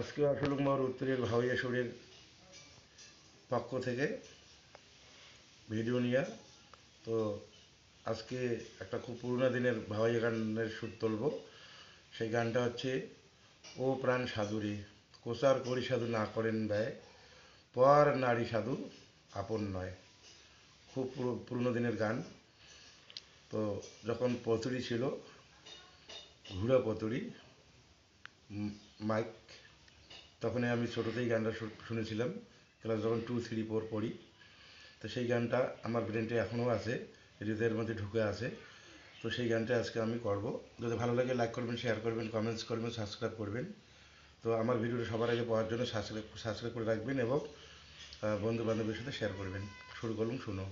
আজকে আসলুক মার উত্তরের ভাওয়াইয়া সুরের পক্ষ থেকে ভিডিও নিয়ে তো আজকে একটা খুব পুরোনো দিনের ভাওয়াইয়া গানের সুর তুলব। সেই গানটা হচ্ছে ও প্রাণ সাধুরে কোসার করি সাধু না করেন ব্যয় পর নারী সাধু আপন নয়। খুব পুরোনো দিনের গান। তো যখন পতুড়ি ছিল, ঘুরা পতুড়ি মাইক, তখনই আমি ছোটোতেই গানটা শুনেছিলাম, ক্লাস যখন 2, 3, 4 পড়ি। তো সেই গানটা আমার ব্রেনটা এখনও আছে, হৃদয়ের মধ্যে ঢুকে আছে। তো সেই গানটা আজকে আমি করব। যদি ভালো লাগে লাইক করবেন, শেয়ার করবেন, কমেন্টস করবেন, সাবস্ক্রাইব করবেন। তো আমার ভিডিওটা সবার আগে পাওয়ার জন্য সাবস্ক্রাইব করে রাখবেন এবং বন্ধু বান্ধবের সাথে শেয়ার করবেন। শুরু করুন, শুনো।